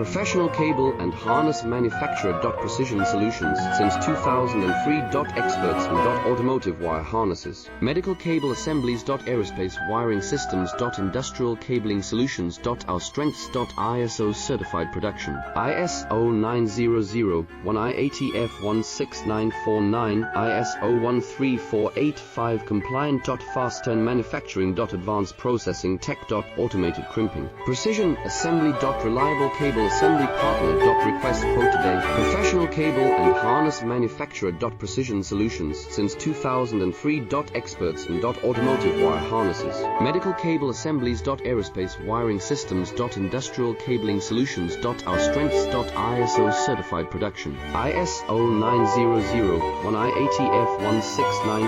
Professional cable and harness manufacturer. Precision Solutions since 2003. Experts in automotive wire harnesses, medical cable assemblies. Aerospace wiring systems. Industrial cabling solutions. Our strengths. ISO certified production, ISO 9001, IATF 16949, ISO 13485 compliant. Fast turn manufacturing. Advanced processing tech. Automated crimping, precision assembly. Reliable cable assembly partner. Request quote today. Professional cable and harness manufacturer. Precision Solutions since 2003. Experts in automotive wire harnesses, medical cable assemblies. Aerospace wiring systems. Industrial cabling solutions. Our strengths. ISO certified production, ISO 9001, IATF 169